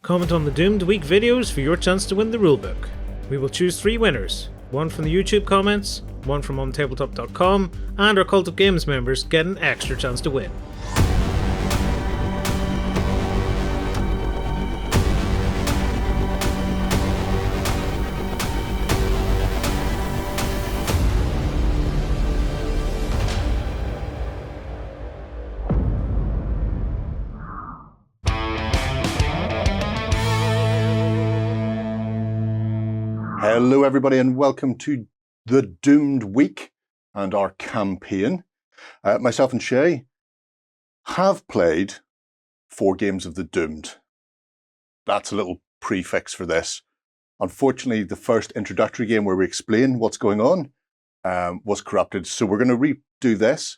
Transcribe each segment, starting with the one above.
Comment on the Doomed Week videos for your chance to win the rulebook. We will choose 3 winners, one from the YouTube comments, one from OnTableTop.com, and our Cult of Games members get an extra chance to win. Hello everybody and welcome to the Doomed Week and our campaign. Myself and Shay have played 4 games of the Doomed. That's a little prefix for this. Unfortunately, the first introductory game where we explain what's going on was corrupted, so we're going to redo this.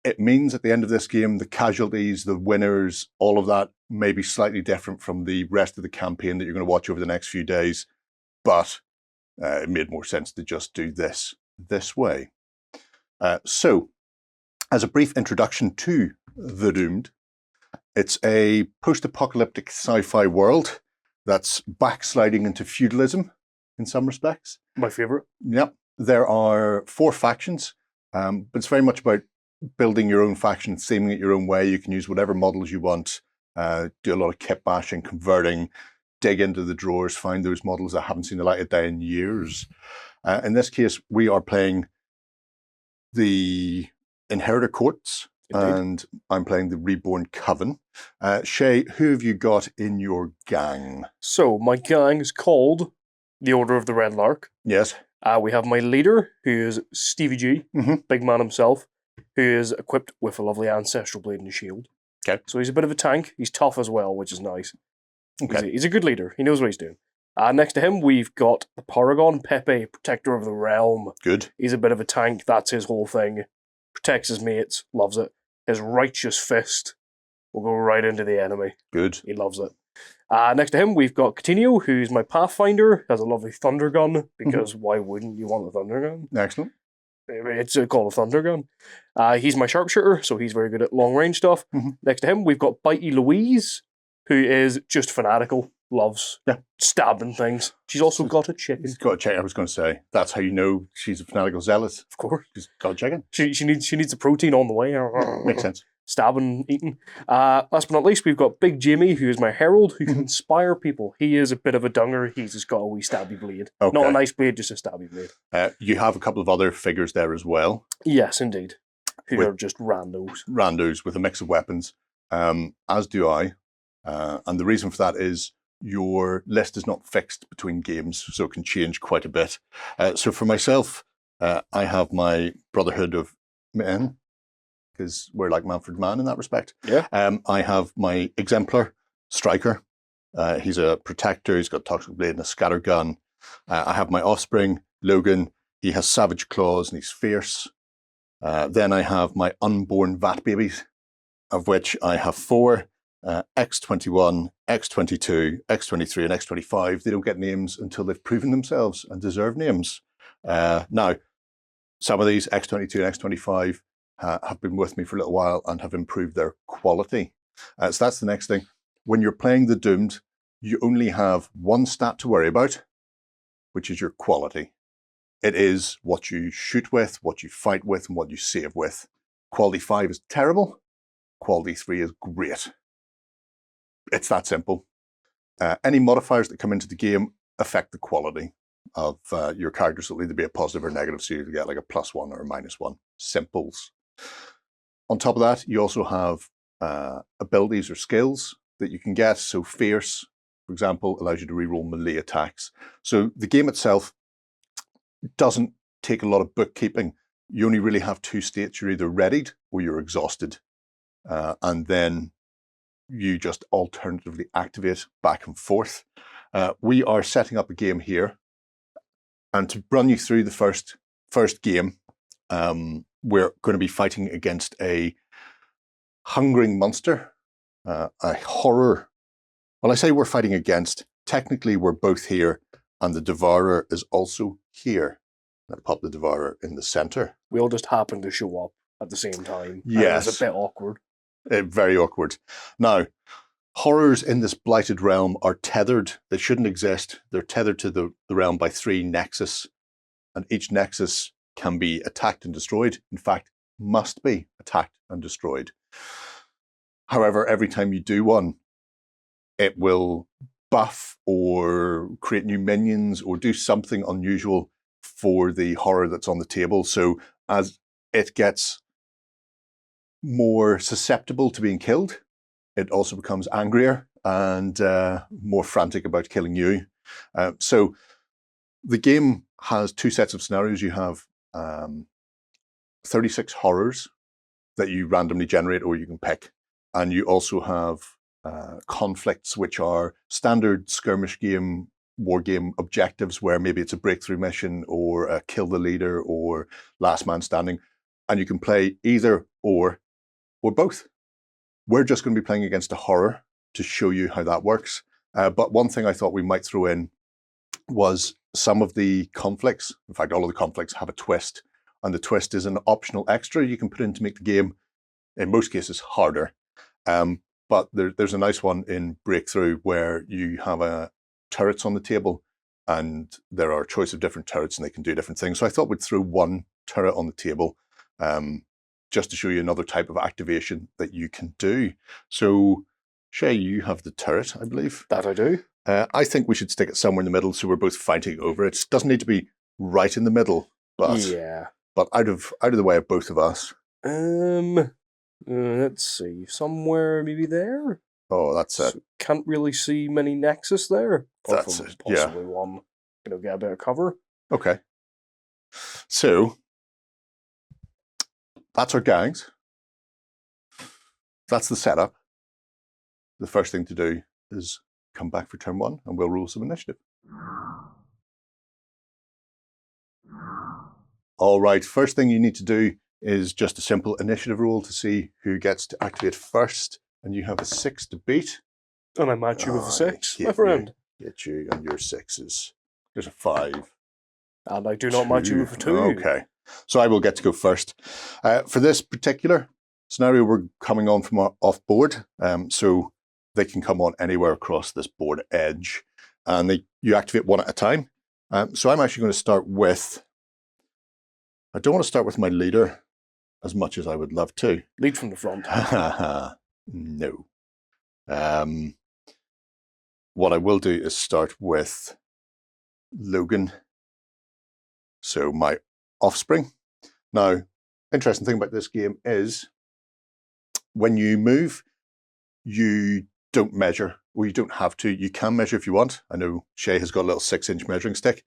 It means at the end of this game, the casualties, the winners, all of that may be slightly different from the rest of the campaign that you're going to watch over the next few days, but it made more sense to just do this way. So, as a brief introduction to The Doomed, it's a post-apocalyptic sci-fi world that's backsliding into feudalism in some respects. My favourite. Yep. There are 4 factions, but it's very much about building your own faction, theming it your own way. You can use whatever models you want, do a lot of kit bashing, converting, dig into the drawers, find those models that haven't seen the light of day in years. In this case, we are playing the Inheritor Courts, Indeed. And I'm playing the Reborn Coven. Shay, who have you got in your gang? So, my gang is called the Order of the Red Lark. Yes. We have my leader, who is Stevie G, big man himself, who is equipped with a lovely ancestral blade and shield. Okay. So he's a bit of a tank. He's tough as well, which is nice. Okay. He's a good leader. He knows what he's doing. Next to him, we've got the Paragon, Pepe, Protector of the Realm. Good. He's a bit of a tank. That's his whole thing. Protects his mates. Loves it. His righteous fist will go right into the enemy. Good. He loves it. Next to him, we've got Coutinho, who's my Pathfinder. Has a lovely thunder gun, because why wouldn't you want a thunder gun? Excellent. It's called a thunder gun. He's my sharpshooter, so he's very good at long range stuff. Next to him, we've got Bitey Louise, who is just fanatical, loves stabbing things. She's also got a chicken. She's got a chicken. I was going to say, that's how you know she's a fanatical zealot. Of course. She's got a chicken. She needs the protein on the way. Makes sense. Stabbing, eating. Last but not least, we've got Big Jimmy, who is my herald, who can inspire people. He is a bit of a dunger. He's just got a wee stabby blade. Okay. Not a nice blade, just a stabby blade. You have a couple of other figures there as well. Yes, indeed. Who are just randos. Randos with a mix of weapons, as do I. And the reason for that is your list is not fixed between games, so it can change quite a bit. So for myself, I have my Brotherhood of Men, because we're like Manfred Mann in that respect. Yeah. I have my Exemplar Striker. He's a protector. He's got Toxic Blade and a scatter gun. I have my Offspring, Logan. He has Savage Claws and he's fierce. Then I have my Unborn Vat Babies, of which I have 4. X21, X22, X23, and X25. They don't get names until they've proven themselves and deserve names. Now, some of these X22 and X25 have been with me for a little while and have improved their quality. So that's the next thing. When you're playing the Doomed, you only have one stat to worry about, which is your quality. It is what you shoot with, what you fight with, and what you save with. Quality 5 is terrible. Quality 3 is great. It's that simple. Any modifiers that come into the game affect the quality of your characters. It'll either be a positive or negative, so you get like a +1 or a -1. Simples. On top of that, you also have abilities or skills that you can get. So Fierce, for example, allows you to reroll melee attacks. So the game itself doesn't take a lot of bookkeeping. You only really have 2 states. You're either readied or you're exhausted. And then you just alternatively activate back and forth. We are setting up a game here. And to run you through the first game, we're going to be fighting against a hungering monster, a horror. Well, I say we're fighting against, technically we're both here, and the Devourer is also here. I'll pop the Devourer in the center. We all just happened to show up at the same time. Yes. It was a bit awkward. Very awkward. Now, Horrors in this blighted realm are tethered. They shouldn't exist. They're tethered to the realm by 3 nexus, and each nexus can be attacked and destroyed. In fact, must be attacked and destroyed. However, every time you do one, it will buff or create new minions or do something unusual for the horror that's on the table. So as it gets more susceptible to being killed, it also becomes angrier and more frantic about killing you. So the game has 2 sets of scenarios. You have 36 horrors that you randomly generate or you can pick. And you also have conflicts, which are standard skirmish game, war game objectives, where maybe it's a breakthrough mission or a kill the leader or last man standing. And you can play either or both. We're just going to be playing against a horror to show you how that works. But one thing I thought we might throw in was some of the conflicts. In fact, all of the conflicts have a twist. And the twist is an optional extra you can put in to make the game, in most cases, harder. But there's a nice one in Breakthrough where you have turrets on the table, and there are a choice of different turrets and they can do different things. So I thought we'd throw one turret on the table just to show you another type of activation that you can do. So, Shay, you have the turret, I believe. That I do. I think we should stick it somewhere in the middle so we're both fighting over it. It doesn't need to be right in the middle, but yeah, but out of the way of both of us. Let's see, somewhere maybe there. Oh, that's it. So can't really see many nexus there. That's it. Yeah. Possibly one. Get a bit of cover. Okay. So that's our gangs. That's the setup. The first thing to do is come back for turn 1 and we'll roll some initiative. All right, first thing you need to do is just a simple initiative roll to see who gets to activate first. And you have a 6 to beat. And I match you with a 6, my friend. Get you and your 6s. There's a 5. And I do not match you with a 2. Okay. So I will get to go first. For this particular scenario, we're coming on from off board. So they can come on anywhere across this board edge. And you activate one at a time. So I'm actually going to start with... I don't want to start with my leader as much as I would love to. Lead from the front. No. What I will do is start with Logan. So my offspring. Now, interesting thing about this game is when you move, you don't measure, or you don't have to. You can measure if you want. I know Shay has got a little 6-inch measuring stick.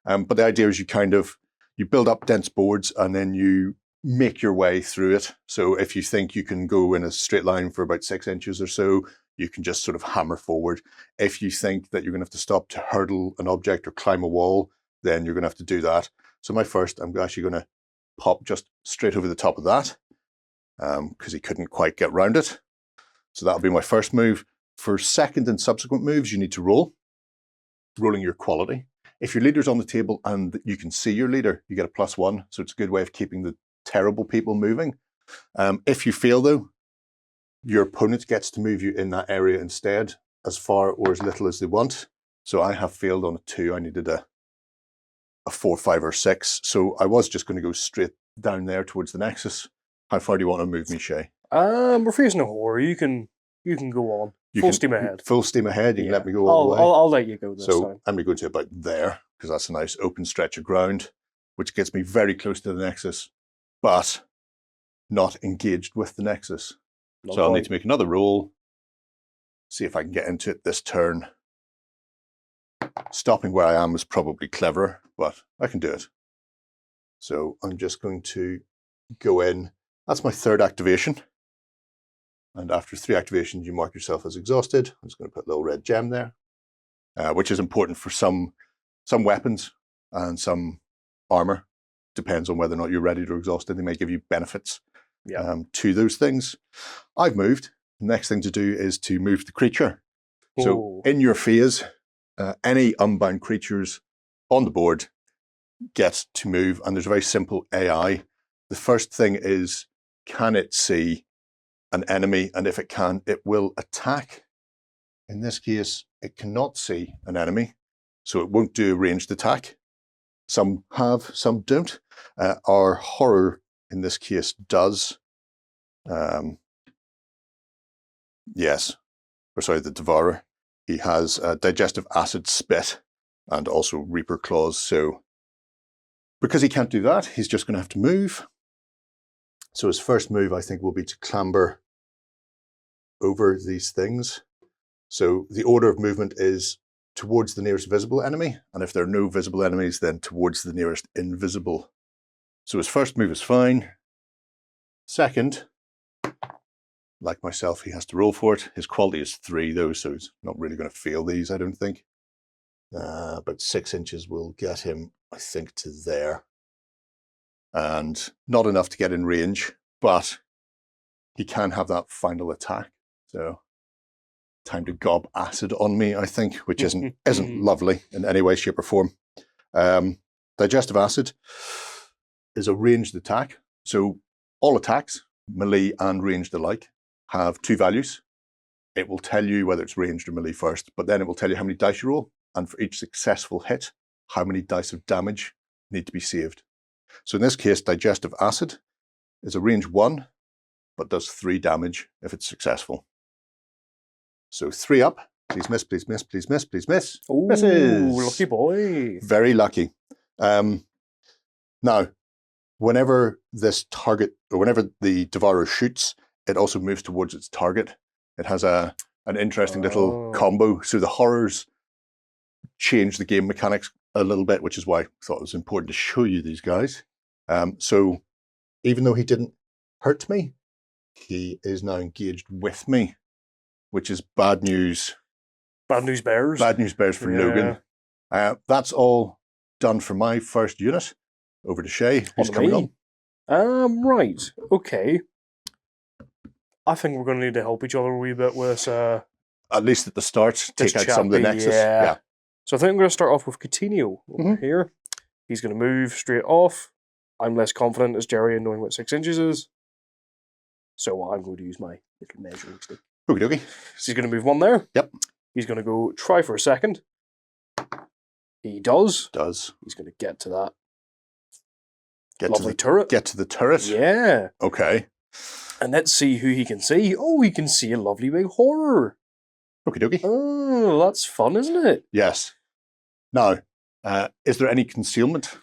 But the idea is you build up dense boards and then you make your way through it. So if you think you can go in a straight line for about 6 inches or so, you can just sort of hammer forward. If you think that you're going to have to stop to hurdle an object or climb a wall, then you're going to have to do that. So I'm actually going to pop just straight over the top of that because he couldn't quite get round it. So that'll be my first move. For second and subsequent moves, you need to rolling your quality. If your leader's on the table and you can see your leader, you get a +1. So it's a good way of keeping the terrible people moving. If you fail though, your opponent gets to move you in that area instead, as far or as little as they want. So I have failed on a 2. I needed a 4, 5, or 6. So I was just going to go straight down there towards the Nexus. How far do you want to move me, Shay? We're facing a horror. You can go on. Full steam ahead. Full steam ahead. You can let me go all the way. I'll let you go this time. I'm going to go to about there, because that's a nice open stretch of ground, which gets me very close to the Nexus, but not engaged with the Nexus. So I'll need to make another roll, see if I can get into it this turn. Stopping where I am is probably cleverer, but I can do it. So I'm just going to go in. That's my 3rd activation. And after 3 activations, you mark yourself as exhausted. I'm just going to put a little red gem there, which is important for some weapons and some armor. Depends on whether or not you're ready to exhausted. They may give you benefits to those things. I've moved. The next thing to do is to move the creature. So in your phase, any unbound creatures on the board get to move, and there's a very simple AI. The first thing is, can it see an enemy? And if it can, it will attack In this case, it cannot see an enemy, so it won't do a ranged attack. Some have, some don't. Our horror in this case does. Yes, or sorry, the Devourer. He has digestive acid spit and also Reaper claws. So because he can't do that, he's just going to have to move. So his first move, I think, will be to clamber over these things. So the order of movement is towards the nearest visible enemy, and if there are no visible enemies, then towards the nearest invisible. So his first move is fine. Second, like myself, he has to roll for it. His quality is 3 though, so he's not really going to fail these, I don't think. But 6 inches will get him, I think, to there. And not enough to get in range, but he can have that final attack. So time to gob acid on me, I think, which isn't lovely in any way, shape or form. Digestive acid is a ranged attack. So all attacks, melee and ranged alike, have 2 values. It will tell you whether it's ranged or melee first, but then it will tell you how many dice you roll, and for each successful hit, how many dice of damage need to be saved. So in this case, digestive acid is a range 1, but does 3 damage if it's successful. So 3 up. Please miss, please miss, please miss, please miss. Ooh, misses. Lucky boy. Very lucky. Now, whenever this target, or whenever the Devourer shoots, it also moves towards its target. It has an interesting little combo. So the horrors change the game mechanics a little bit, which is why I thought it was important to show you these guys. So even though he didn't hurt me, he is now engaged with me, which is bad news. Bad news bears. Bad news bears for Logan. That's all done for my first unit. Over to Shay, who's coming on. Right. Okay. I think we're going to need to help each other a wee bit with... at least at the start, take out some of the Nexus. Yeah. So I think I'm going to start off with Coutinho over here. He's going to move straight off. I'm less confident as Gerry in knowing what 6 inches is. So I'm going to use my little measuring stick. Okie dokie. So he's going to move 1 there. Yep. He's going to go try for a second. He does. He's going to get to that. Lovely turret. Get to the turret? Yeah. Okay. And let's see who he can see. Oh, he can see a lovely big horror. Okie dokie. Oh, that's fun, isn't it? Yes. Now, is there any concealment?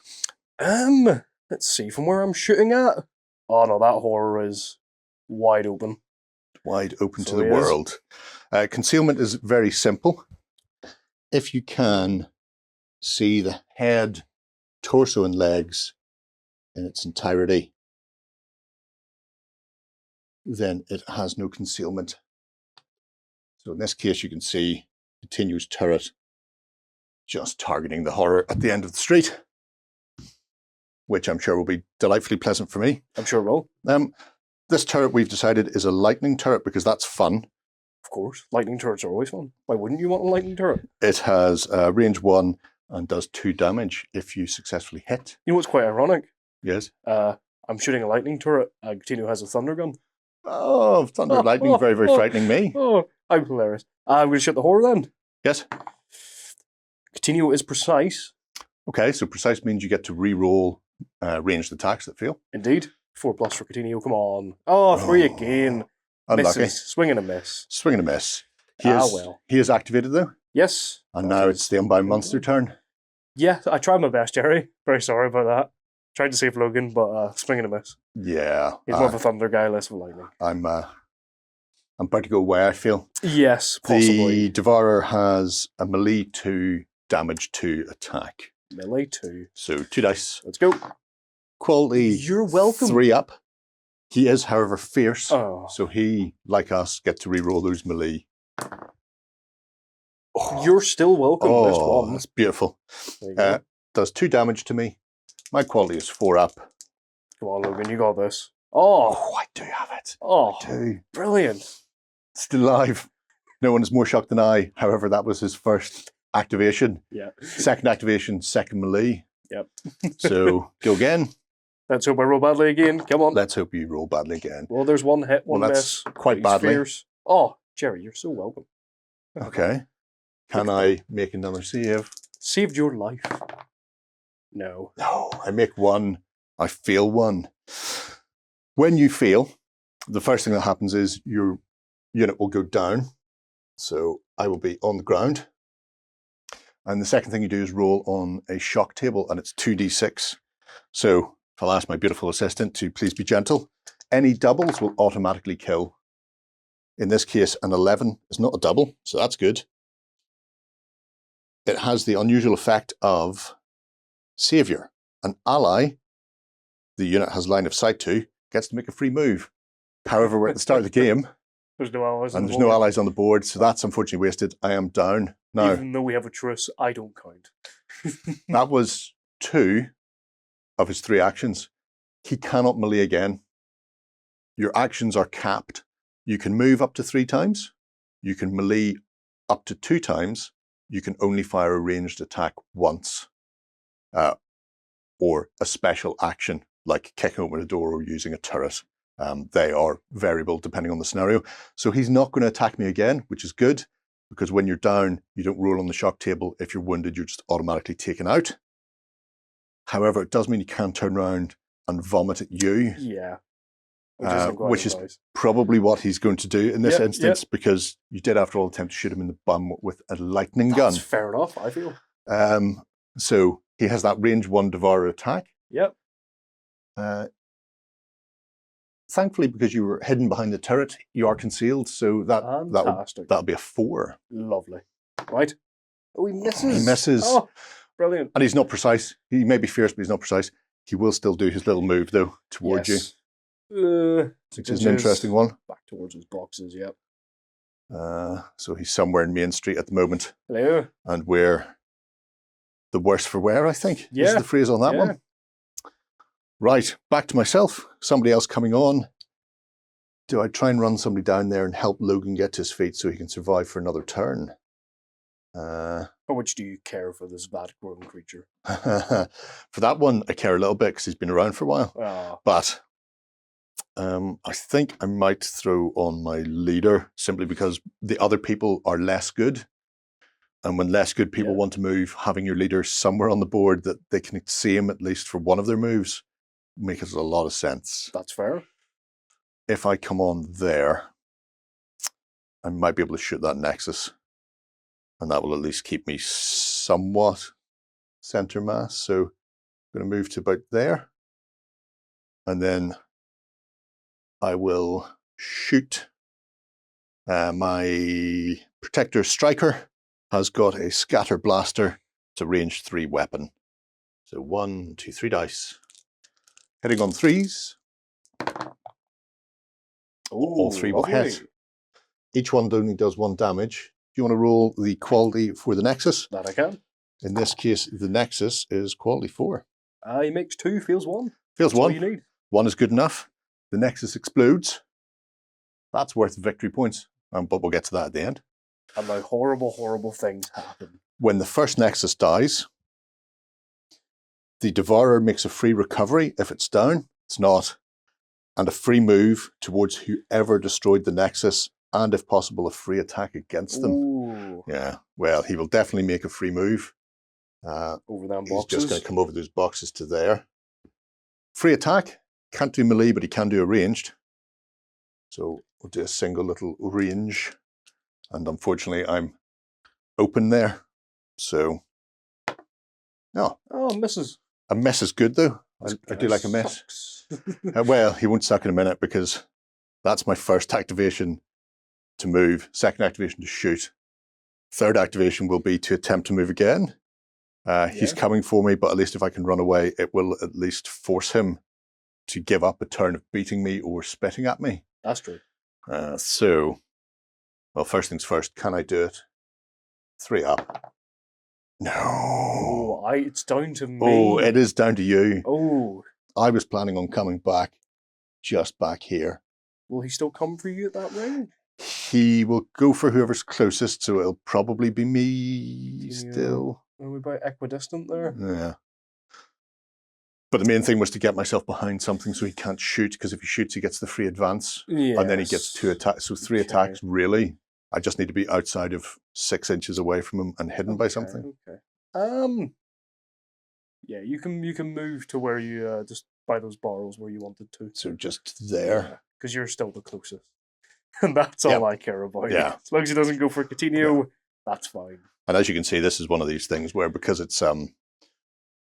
Let's see from where I'm shooting at. Oh no, that horror is wide open. Wide open to the world. Concealment is very simple. If you can see the head, torso and legs in its entirety, then it has no concealment. So in this case, you can see continuous turret just targeting the horror at the end of the street, which I'm sure will be delightfully pleasant for me. I'm sure it will. This turret we've decided is a lightning turret because that's fun. Of course, lightning turrets are always fun. Why wouldn't you want a lightning turret? It has range 1 and does 2 damage if you successfully hit. You know what's quite ironic? Yes. I'm shooting a lightning turret. Coutinho has a thunder gun. Oh, thunder and lightning, very, very frightening me. Oh, I'm hilarious. I'm going to shoot the horror then. Yes. Coutinho is precise. Okay, so precise means you get to re-roll ranged attacks that fail. Indeed. 4+ for Coutinho, come on. Oh, 3 again. Unlucky. Misses. Swing and a miss. Swing and a miss. Well. He is activated though. Yes. And now it's the Unbound Monster turn. Yeah, I tried my best, Gerry. Very sorry about that. Tried to save Logan, but swing and a miss. Yeah. He's more of a thunder guy, less of a lightning. I'm about to go away, I feel. Yes, possibly. The Devourer has a melee 2, damage 2 attack. Melee 2. So 2 dice. Let's go. Quality. You're welcome. 3 up. He is, however, fierce. Oh. So he, like us, get to re-roll those melee. Oh. You're still welcome. Oh, that's beautiful. Go. Does 2 damage to me. My quality is 4 up. Come on, Logan, you got this. Oh, I do have it. Oh, I do. Brilliant. Still alive. No one is more shocked than I. However, that was his first activation. Yeah. Second activation, second melee. Yep. So, go again. Let's hope I roll badly again. Come on. Let's hope you roll badly again. Well, there's 1 hit, 1 miss. Quite He's badly. fierce. Oh, Gerry, you're so welcome. Okay. Can I make another save? Saved your life. No. No, I make one. I fail one. When you fail, the first thing that happens is your unit will go down. So I will be on the ground. And the second thing you do is roll on a shock table, and it's 2d6. So if I'll ask my beautiful assistant to please be gentle, any doubles will automatically kill. In this case, an 11 is not a double, so that's good. It has the unusual effect of Savior. An ally the unit has line of sight to gets to make a free move. However, we're at the start of the game, There's no allies and on the there's board. no allies on the board, so that's unfortunately wasted. I am down. Now, Even though we have a truce, I don't count. that was 2 of his 3 actions. He cannot melee again. Your actions are capped. You can move up to 3 times. You can melee up to 2 times. You can only fire a ranged attack once. Or a special action, like kicking open a door or using a turret. They are variable depending on the scenario. So he's not going to attack me again, which is good, because when you're down, you don't roll on the shock table. If you're wounded, you're just automatically taken out. However, it does mean he can turn around and vomit at you. Yeah. Which is probably what he's going to do in this instance, because you did, after all, attempt to shoot him in the bum with a lightning gun. That's fair enough, I feel. So he has that range 1 Devourer attack. Yep. Thankfully, because you were hidden behind the turret, you are concealed, so that'll be a 4. Lovely. Right. Oh, he misses. He misses. Oh, brilliant. And he's not precise. He may be fierce, but he's not precise. He will still do his little move, though, towards you. Which is an interesting one. Back towards his boxes, yep. So he's somewhere in Main Street at the moment. Hello. And we're the worse for wear, I think, is the phrase on that one. Right, back to myself. Somebody else coming on. Do I try and run somebody down there and help Logan get to his feet so he can survive for another turn? How much do you care for this vat-grown creature? For that one, I care a little bit because he's been around for a while. Oh. But I think I might throw on my leader simply because the other people are less good. And when less good people want to move, having your leader somewhere on the board that they can see him at least for one of their moves makes a lot of sense. That's fair. If I come on there, I might be able to shoot that Nexus. And that will at least keep me somewhat center mass. So I'm going to move to about there. And then I will shoot. My Protector Striker has got a Scatter Blaster. It's a range 3 weapon. So 1, 2, 3 dice. Hitting on 3s. All 3 will hit. Each one only does 1 damage. Do you want to roll the quality for the Nexus? That I can. In this case, the Nexus is quality 4. He makes 2, feels 1. Feels That's 1. all you need. 1 is good enough. The Nexus explodes. That's worth victory points. But we'll get to that at the end. And now horrible, horrible things happen. When the first Nexus dies, the Devourer makes a free recovery if it's down. It's not. And a free move towards whoever destroyed the Nexus, and if possible, a free attack against them. Ooh. Yeah, well, he will definitely make a free move. Over them He's boxes. just going to come over those boxes to there. Free attack. Can't do melee, but he can do a ranged. So we'll do a single little range. And unfortunately, I'm open there. So, no. Oh, misses. A miss is good, though. I do like a miss. Well, he won't suck in a minute because that's my first activation to move. Second activation to shoot. Third activation will be to attempt to move again. He's coming for me, but at least if I can run away, it will at least force him to give up a turn of beating me or spitting at me. That's true. So, well, first things first, can I do it? 3 up. No. Oh, it's down to me. Oh, it is down to you. Oh. I was planning on coming back, just back here. Will he still come for you at that range? He will go for whoever's closest, so it'll probably be me still. Are we about equidistant there? Yeah. But the main thing was to get myself behind something so he can't shoot, because if he shoots, he gets the free advance. Yes. And then he gets 2 attacks. So 3 attacks, really. I just need to be outside of 6 inches away from him and hidden by something. Okay. Yeah, you can move to where you just by those barrels where you wanted to. So just there. Because you're still the closest. And that's all I care about. Yeah. As long as he doesn't go for Coutinho, that's fine. And as you can see, this is one of these things where, because it's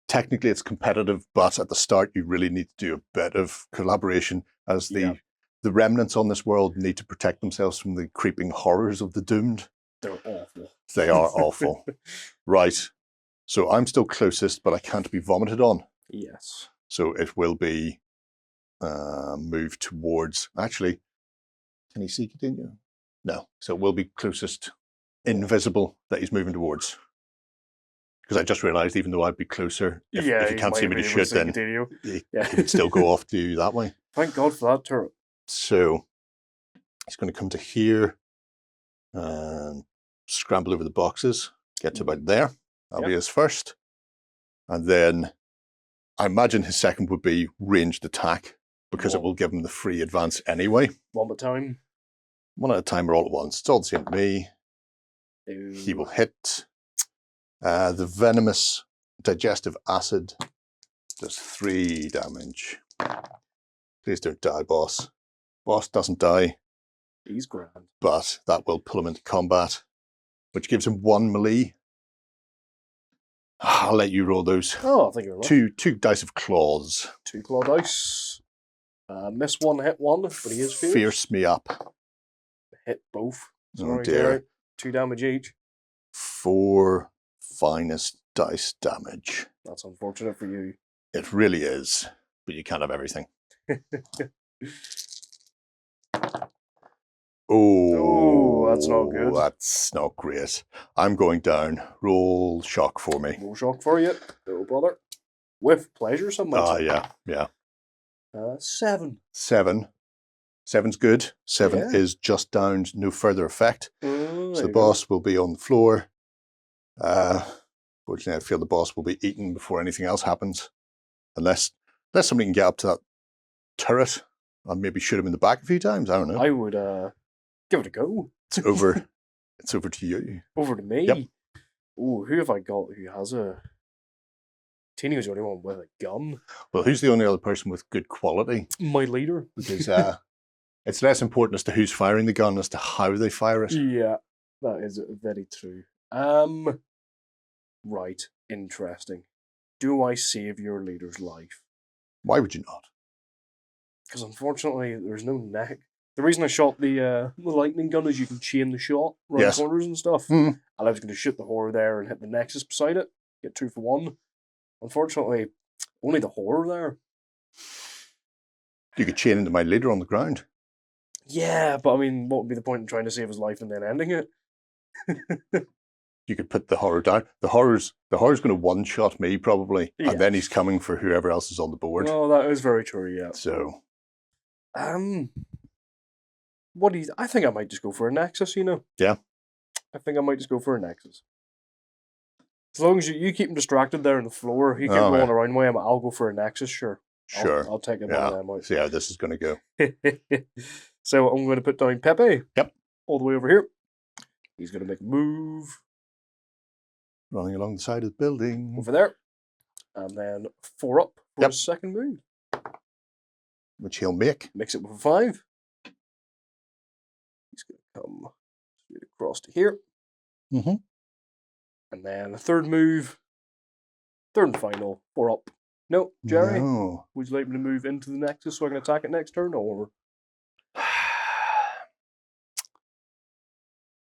technically it's competitive, but at the start you really need to do a bit of collaboration, as the remnants on this world need to protect themselves from the creeping horrors of the doomed. They're awful. They are awful. Right. So I'm still closest, but I can't be vomited on. Yes. So it will be moved towards. Actually, can he see Coutinho? No. So it will be closest invisible that he's moving towards. Because I just realised, even though I'd be closer, if you can't see me to shoot, then he can still go off to that way. Thank God for that turret. So he's going to come to here and scramble over the boxes, get to about there. That'll be his first. And then I imagine his second would be ranged attack, because it will give him the free advance anyway. One at a time. One at a time or all at once. It's all the same to me. Ew. He will hit. The venomous digestive acid does 3 damage. Please don't die, boss. Boss doesn't die. He's grand. But that will pull him into combat, which gives him 1 melee. I'll let you roll those. Oh, I think you're right. Two dice of claws. 2 claw dice. Miss 1, hit 1, but he is fierce. Fierce me up. Hit both. Oh dear. 2 damage each. 4 finest dice damage. That's unfortunate for you. It really is, but you can't have everything. Oh, that's not good. That's not great. I'm going down. Roll shock for me. Roll shock for you. No bother. With pleasure, some might say. Yeah. 7. 7. 7's good. 7 is just downed, no further effect. So the boss will be on the floor. Fortunately, I feel the boss will be eaten before anything else happens. Unless somebody can get up to that turret and maybe shoot him in the back a few times. I don't know. I would give it a go. It's over. It's over to you. Over to me? Yep. Oh, who have I got who has a... Tino's the only one with a gun. Well, who's the only other person with good quality? My leader. Because it's less important as to who's firing the gun as to how they fire it. Yeah, that is very true. Right, interesting. Do I save your leader's life? Why would you not? Because unfortunately, there's no neck. The reason I shot the lightning gun is you can chain the shot around corners and stuff. And I was going to shoot the horror there and hit the nexus beside it. Get 2 for 1. Unfortunately, only the horror there. You could chain into my leader on the ground. Yeah, but I mean, what would be the point in trying to save his life and then ending it? You could put the horror down. The horror's going to one-shot me probably, and then he's coming for whoever else is on the board. Oh, that is very true. Yeah. So, what do you? I think I might just go for a nexus. You know. Yeah. I think I might just go for a nexus. As long as you keep him distracted there on the floor, he keep rolling around with him. I'll go for a nexus. Sure. I'll take it. Yeah. See how this is going to go. So I'm going to put down Pepe. Yep. All the way over here. He's going to make a move. Running along the side of the building. Over there. And then 4 up for his second move. Which he'll make. Mix it with a 5. He's going to come straight across to here. Mm-hmm. And then a third move. Third and final. 4 up. No, Gerry. No. Would you like me to move into the nexus so I can attack it next turn? Or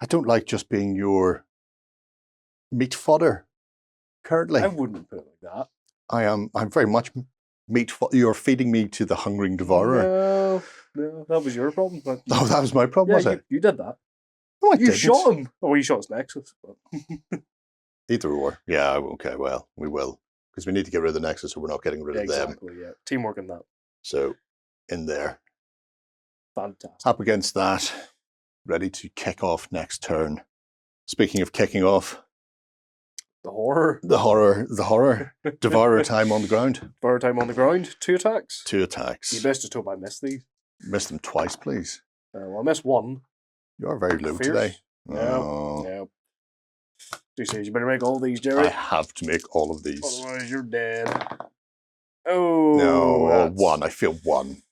I don't like just being your meat fodder currently. I wouldn't put it like that. I'm very much meat fodder. You're feeding me to the hungering devourer. No, that was your problem. But oh, that was my problem, was it? You did that. No, I you didn't. Shot him. Oh, you shot his nexus. But either or. Yeah, okay, well, we will. Because we need to get rid of the nexus so we're not getting rid of them. Exactly, yeah. Teamwork in that. So, in there. Fantastic. Up against that. Ready to kick off next turn. Speaking of kicking off. The horror. The horror. Devourer time on the ground. Devourer time on the ground. 2 attacks. 2 attacks. You best just hope I miss these. Miss them twice, please. Well, I missed 1. You are very low Fierce. today. Oh. No. She says you better make all these, Gerry. I have to make all of these. Otherwise, you're dead. Oh, No, one. I feel one.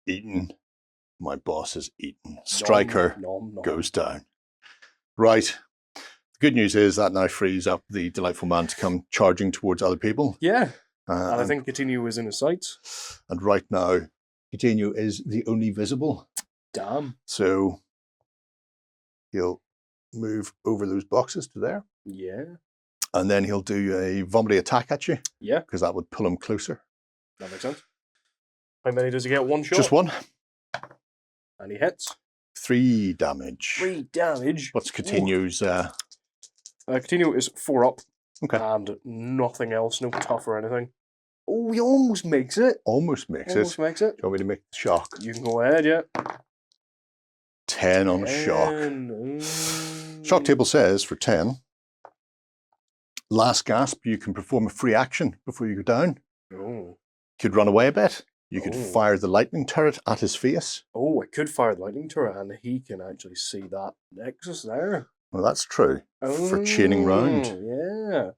Eaten. My boss is eaten. Striker nom. goes down. Right. The good news is that now frees up the delightful man to come charging towards other people. Yeah. And I think Continue is in his sights. And right now, Continue is the only visible. Damn. So he'll move over those boxes to there. Yeah. And then he'll do a vomiting attack at you. Yeah. Because that would pull him closer. That makes sense. How many does he get? One shot? Just one. And he hits. 3 damage. 3 damage. What's Continue's? Continue is 4 up. Okay. And nothing else, no tough or anything. Oh, he almost makes it. Almost makes Almost it. makes it. Do you want me to make the shock? You can go ahead, yeah. 10 on shock. Shock table says for 10, last gasp, you can perform a free action before you go down. Oh. You could run away a bit. You could fire the lightning turret at his face. Oh, I could fire the lightning turret and he can actually see that nexus there. Well, that's true. For chaining round. Yeah.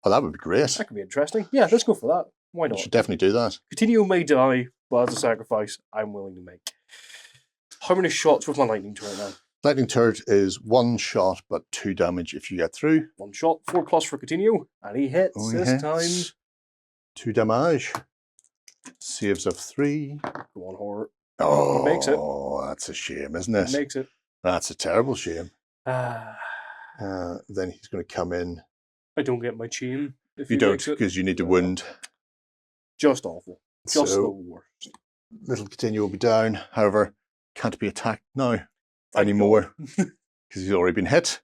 Oh, that would be great. That could be interesting. Yeah, let's go for that. Why not? You should definitely do that. Continue may die, but as a sacrifice, I'm willing to make. How many shots with my lightning turret now? Lightning turret is 1 shot, but 2 damage if you get through. 1 shot, 4 plus for Continue, and he hits this time. 2 damage. Saves of 3. Go on, horror. Oh, makes it. That's a shame, isn't it? It makes it. That's a terrible shame. Ah. Then he's going to come in. I don't get my chain. If You don't, because you need to wound. Just awful. Just the worst. Little Continue will be down. However, can't be attacked now anymore because he's already been hit.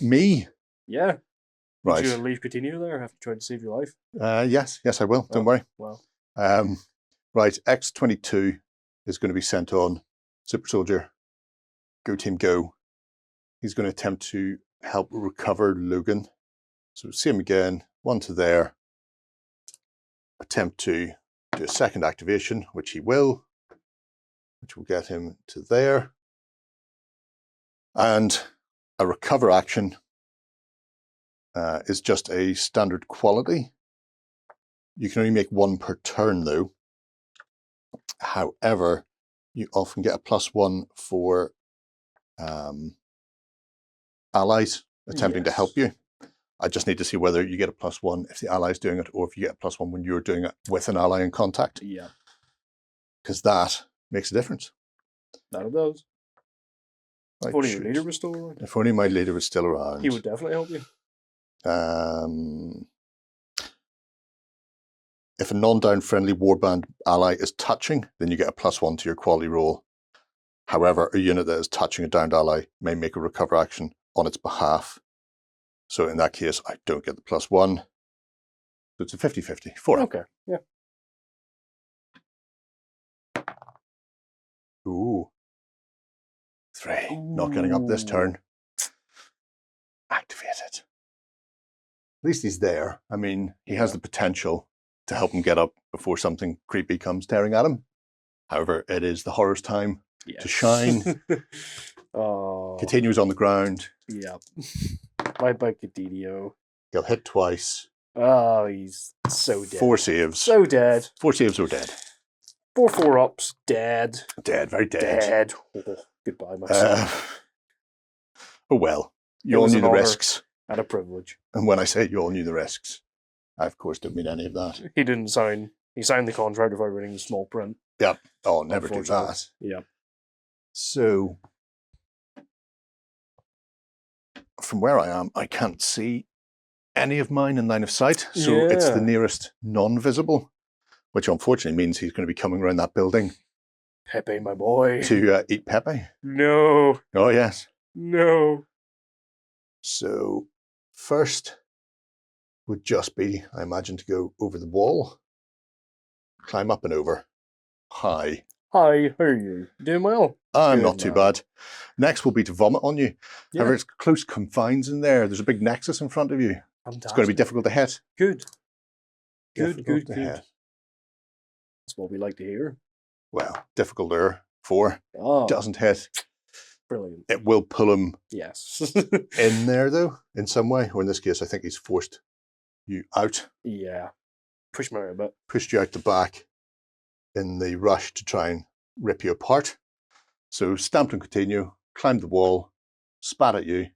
Me. Yeah. Right. Did you leave Continue there after trying to save your life? Yes, I will. Don't worry. Well. Right, X-22 is going to be sent on. Super Soldier, go team go. He's going to attempt to help recover Logan. So see him again, 1 to there. Attempt to do a second activation, which he will, which will get him to there. And a recover action is just a standard quality. You can only make 1 per turn though. However, you often get a +1 for allies attempting to help you. I just need to see whether you get a +1 if the ally is doing it, or if you get a +1 when you're doing it with an ally in contact. Yeah. Because that makes a difference. That it does. Right, If only your leader was still around. If only my leader was still around. He would definitely help you. If a non-down friendly warband ally is touching, then you get a +1 to your quality roll. However, a unit that is touching a downed ally may make a recover action on its behalf. So in that case, I don't get the +1. So it's a 50-50. 4 up. Okay, yeah. Ooh. 3. Not getting up this turn. Activate it. At least he's there. I mean, he has the potential to help him get up before something creepy comes tearing at him. However, it is the horror's time to shine. Continues on the ground. Yeah. Bye-bye, Continue. He'll hit twice. Oh, he's so dead. 4 saves. So dead. 4 saves or dead. 4 4-ups. Dead. Dead, very dead. Dead. Oh, goodbye, my son. Oh well. You all knew the risks. And a privilege. And when I say you all knew the risks, I of course don't mean any of that. He didn't sign. He signed the contract without reading the small print. Yep. Oh, never do that. Yeah. So, from where I am, I can't see any of mine in line of sight. So it's the nearest non-visible, which unfortunately means he's going to be coming around that building. Pepe, my boy. To eat Pepe. No. Oh, yes. No. So, first would just be, I imagine, to go over the wall, climb up and over. Hi. Hi, how are you? Doing well? I'm not too bad. Next will be to vomit on you. Yeah. However, it's close confines in there. There's a big nexus in front of you. Fantastic. It's going to be difficult to hit. Good. Difficult to Good. hit. That's what we like to hear. Well, difficulter 4. Oh. Doesn't hit. Brilliant. It will pull him Yes. in there, though, in some way. Or in this case, I think he's forced you out. Yeah. Push me out a bit. Pushed you out the back in the rush to try and rip you apart. So stamped and continue, climbed the wall, spat at you,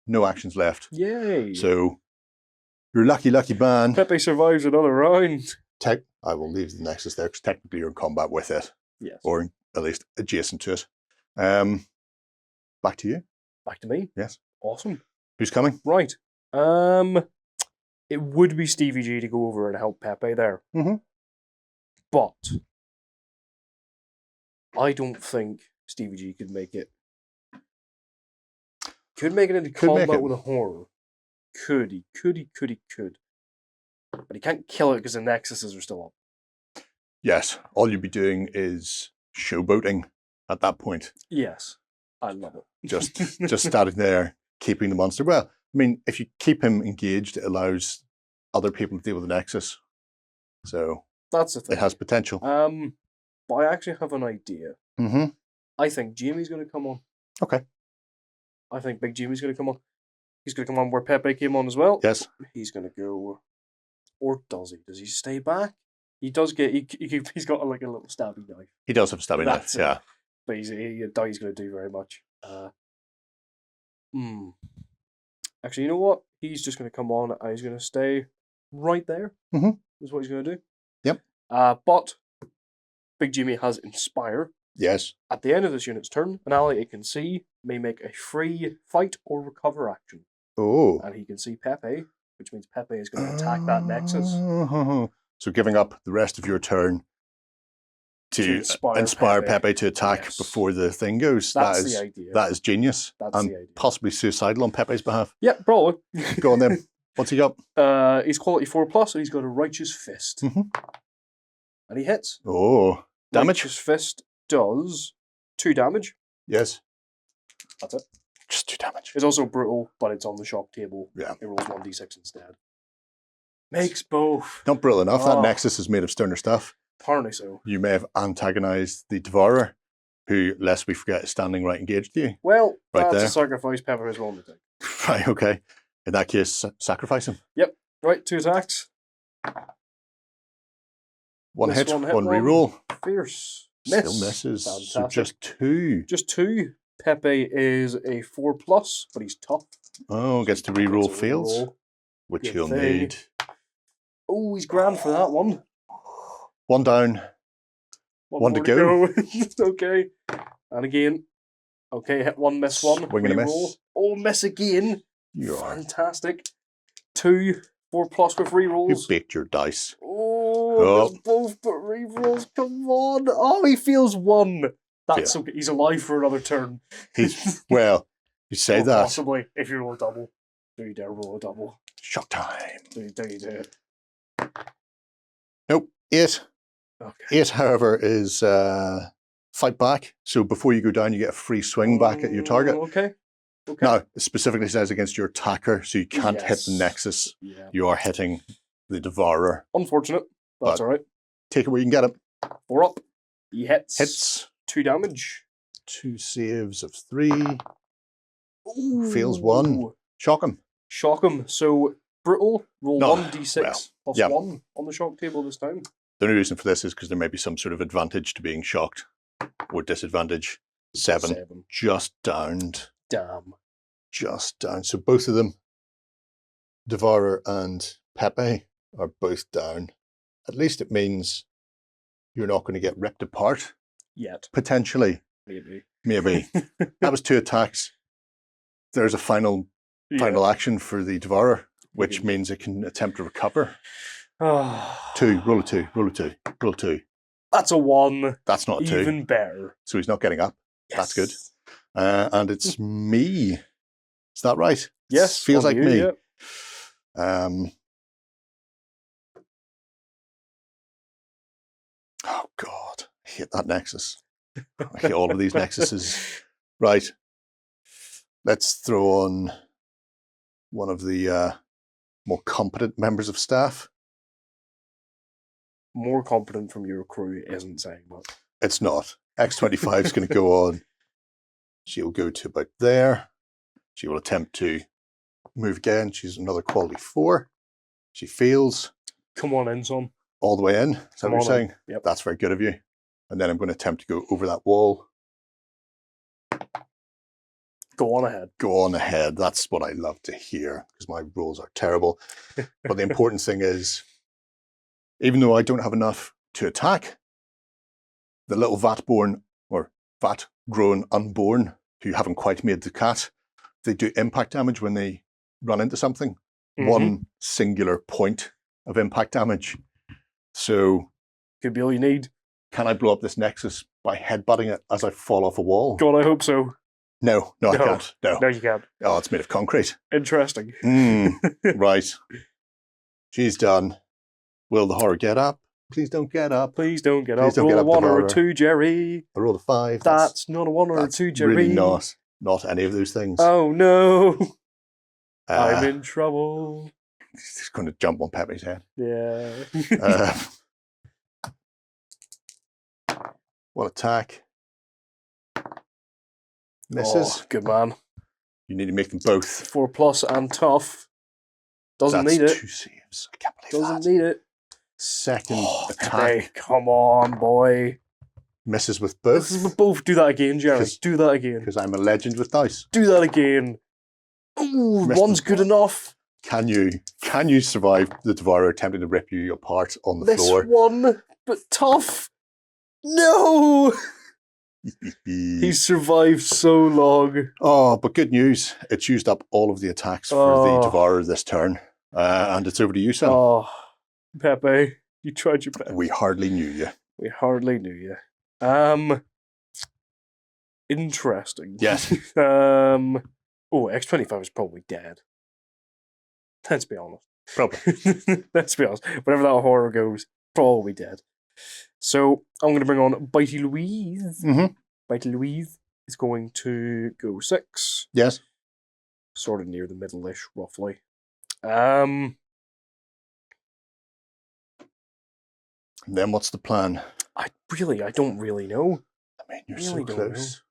no actions left. Yay. So you're lucky man. Pepe survives another round. I will leave the Nexus there because technically you're in combat with it. Yes. Or at least adjacent to it. Back to you. Back to me. Yes. Awesome. Who's coming? Right. It would be Stevie G to go over and help Pepe there. Mm-hmm. But I don't think Stevie G could make it. Could make it into combat with a horror. Could. But he can't kill it because the Nexuses are still up. Yes. All you'd be doing is showboating at that point. Yes. I love it. Just starting there, keeping the monster. Well, I mean, if you keep him engaged, it allows other people to deal with the Nexus. So that's the thing. It has potential. But I actually have an idea. Mm-hmm. I think Jamie's going to come on. Okay. I think Big Jamie's going to come on. He's going to come on where Pepe came on as well. Yes. He's going to go, or does he? Does he stay back? He does get. He's got like a little stabby knife. He does have a stabby knife. Yeah. But he's going to do very much. Actually, you know what? He's just going to come on. He's going to stay right there. Mm-hmm. Is what he's going to do. Yep. But Big Jimmy has Inspire. Yes. At the end of this unit's turn, an ally it can see may make a free fight or recover action. Oh. And he can see Pepe, which means Pepe is going to attack that Nexus. So giving up the rest of your turn to inspire Pepe to attack before the thing goes. That's the idea. That is genius. That's and the idea. Possibly suicidal on Pepe's behalf. Yeah, probably. Go on then. What's he got? He's quality 4+, and he's got a Righteous Fist. Mm-hmm. And he hits. Oh. Damage? Righteous Fist does 2 damage. Yes. That's it. Just 2 damage. It's also brutal, but it's on the shock table. Yeah. It rolls 1d6 instead. Makes both. Not brutal enough. That Nexus is made of sterner stuff. Apparently so. You may have antagonized the Devourer, who, lest we forget, is standing right engaged to you. Well, right that's there. a sacrifice Pepper is willing to take. Right, okay. In that case, sacrifice him. Yep. Right, 2 attacks. One Miss hit, one one reroll. Fierce. Still misses. Fantastic. So just 2. Just 2. Pepe is a 4+, but he's tough. Oh, gets to reroll fails, which Good he'll thing. need. Oh, he's grand for that one. 1 down. One to go. Okay. And again. Okay, hit 1, miss 1. Swing and a miss. Oh, miss again. You are. Fantastic. 2, 4+ with rerolls. You baked your dice. Oh, there's both but rerolls. Come on. Oh, he feels 1. That's okay. He's alive for another turn. Well, you say that. Possibly, if you roll a double. Do you dare roll a double? Shock time. Do you do it? Nope. 8. Okay. 8, however, is fight back. So before you go down, you get a free swing back at your target. Okay. Now, it specifically says against your attacker, so you can't hit the Nexus. Yeah. You are hitting the Devourer. Unfortunate. That's all right. Take it where you can get it. 4 up. He hits. Hits. 2 damage. 2 saves of 3. Ooh. Fails 1. Shock him. Shock him. So, brutal. Roll 1d6 plus 1 on the shock table this time. The only reason for this is because there may be some sort of advantage to being shocked. Or disadvantage. 7. Just downed. Damn. Just down. So both of them, Devourer and Pepe, are both down. At least it means you're not going to get ripped apart. Yet. Potentially. Maybe. That was 2 attacks. There's a final action for the Devourer, which means it can attempt to recover. 2. Roll a 2. Roll a 2. Roll a 2. That's a 1. That's not a 2. Even better. So he's not getting up. Yes. That's good. And it's me. Is that right? Yes. Feels like me. Yeah. Oh, God. I hate that Nexus. I hate all of these Nexuses. Right. Let's throw on one of the more competent members of staff. More competent from your crew isn't saying much. It's not. X25 is going to go on She'll go to about there. She will attempt to move again. She's another quality 4. She fails. Come on in, son. All the way in. Is that Come what you're on in. saying? Yep. That's very good of you. And then I'm going to attempt to go over that wall. Go on ahead. Go on ahead. That's what I love to hear because my rolls are terrible. But the important thing is, even though I don't have enough to attack, the little vat-born or vat-grown unborn who haven't quite made the cat, they do impact damage when they run into something. One singular point of impact damage. So could be all you need. Can I blow up this nexus by headbutting it as I fall off a wall? God, I hope so. No, I can't. No, you can't. Oh, it's made of concrete. Interesting. Right. She's done. Will the horror get up? Please don't get up. Please don't get Please up. don't Roll get a up, 1 or a Devourer. 2, Gerry. I rolled a 5. That's not a 1 or a 2, Gerry. Really not any of those things. Oh no. I'm in trouble. He's going to jump on Pepe's head. Yeah. What attack? Misses. Oh, good man. You need to make them both. 4+ and tough. Doesn't That's need it. 2 saves. I can't believe Doesn't that. need it. Second attack. Hey, come on, boy. Misses with both. Both. Do that again, Gerry. 'Cause- Do that again. Because I'm a legend with dice. Do that again. Ooh, Missed one's with good one. enough. Can you survive the Devourer attempting to rip you apart on the This floor? one, but tough. No! He's survived so long. Oh, but good news. It's used up all of the attacks for the Oh. Devourer this turn. And it's over to you, son. Oh, Pepe, you tried your best. We hardly knew you. We hardly knew you. Interesting. Yes. X25 is probably dead. Let's be honest. Probably. Let's be honest. Whenever that horror goes, probably dead. So I'm going to bring on Bitey Louise. Bitey Louise is going to go 6. Yes. Sort of near the middle-ish, roughly. And then what's the plan? I don't really know. I mean, you're Really so don't close.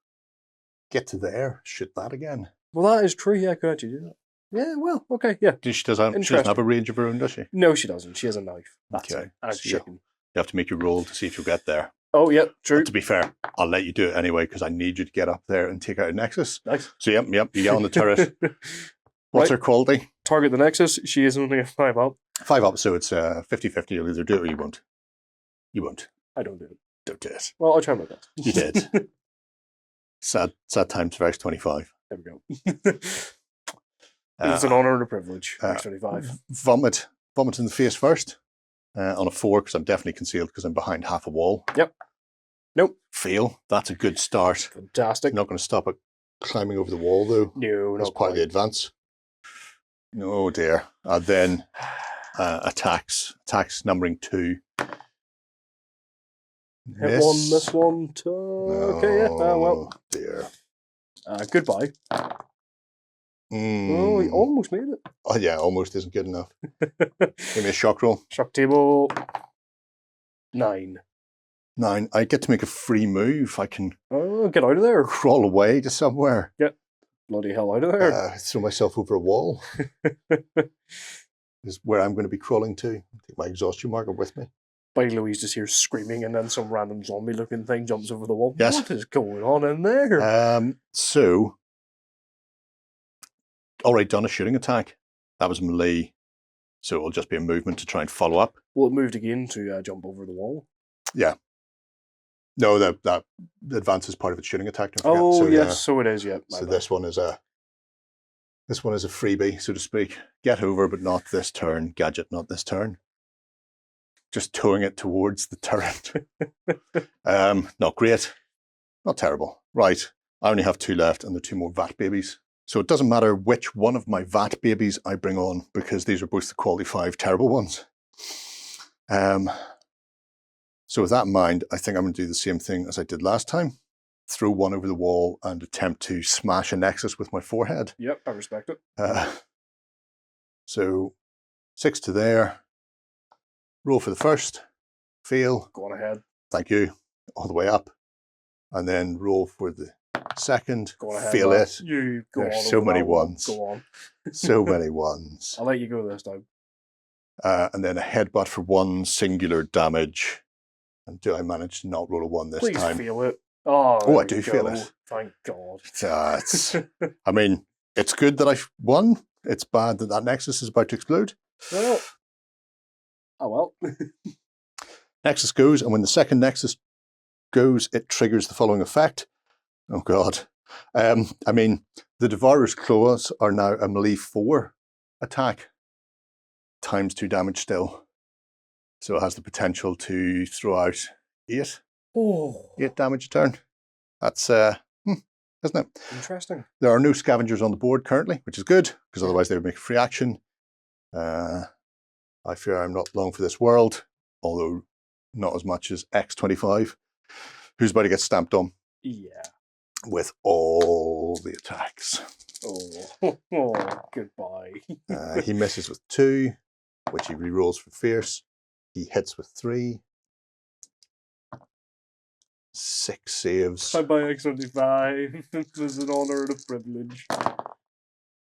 Get to there. Shoot that again. Well, that is true. Yeah, I could actually do that. Yeah, well, okay, yeah. She doesn't have a range of her own, does she? No, she doesn't. She has a knife. That's Okay. it. And a So chicken. You have to make your roll to see if you'll get there. Oh, yeah, true. But to be fair, I'll let you do it anyway because I need you to get up there and take out a nexus. Nice. So yep, you get on the turret. What's her quality? Target the Nexus. She is only a 5 up. 5 up, so it's 50-50. You'll either do it or you won't. You won't. I don't do it. Don't do it. Well, I'll try my best. You did. Sad times verse 25. There we go. It's an honour and a privilege. X25. Vomit in the face first. On a 4 because I'm definitely concealed because I'm behind half a wall. Yep. Nope. Fail. That's a good start. Fantastic. Not going to stop it climbing over the wall though. No, That's not part of the quite. advance. Oh dear. Then attacks numbering 2. Hit one, miss one. Okay, yeah. Well. Dear. Goodbye. Oh, he almost made it. Oh yeah, almost isn't good enough. Give me a shock roll. Shock table. 9. 9. I get to make a free move. I can Oh, get out of there. crawl away to somewhere. Bloody hell out of there. Throw myself over a wall. Is where I'm going to be crawling to. Take my exhaustion marker with me. Bitey Louise just hears screaming and then some random zombie-looking thing jumps over the wall. Yes. What is going on in there? So, already done a shooting attack. That was melee. So it'll just be a movement to try and follow up. Well, it moved again to jump over the wall. Yeah. No, that advance is part of its shooting attack. Don't forget. Oh, So, yes, so it is, yeah. my So bad. this one is a freebie, so to speak. Get over, but not this turn. Gadget, not this turn. Just towing it towards the turret. Not great. Not terrible. Right. I only have 2 left, and there are 2 more vat babies. So it doesn't matter which one of my vat babies I bring on, because these are both the quality 5 terrible ones. So with that in mind, I think I'm going to do the same thing as I did last time. Throw one over the wall and attempt to smash a nexus with my forehead. Yep, I respect it. So 6 to there. Roll for the first. Fail. Go on ahead. Thank you. All the way up. And then roll for the second, Go ahead, feel man. it. You go There's on. so over many that one. ones. Go on. So many ones. I'll let you go this time. And then a headbutt for 1 singular damage. And do I manage to not roll a 1 this Please time? feel it. Oh, Oh, I there do we feel go. it. Thank God. It's, I mean, it's good that I won. It's bad that that Nexus is about to explode. Well. Oh well. Nexus goes, and when the second Nexus goes, it triggers the following effect. Oh, God. I mean, the Devourer's Claws are now a melee 4 attack, times 2 damage still. So it has the potential to throw out 8 damage a turn. That's, isn't it? Interesting. There are no scavengers on the board currently, which is good, because otherwise they would make a free action. I fear I'm not long for this world, although not as much as X25, who's about to get stamped on. Yeah. With all the attacks. Oh, goodbye. He misses with 2, which he rerolls for fierce. He hits with 3. 6 saves. Bye-bye, X25. It was an honor and a privilege.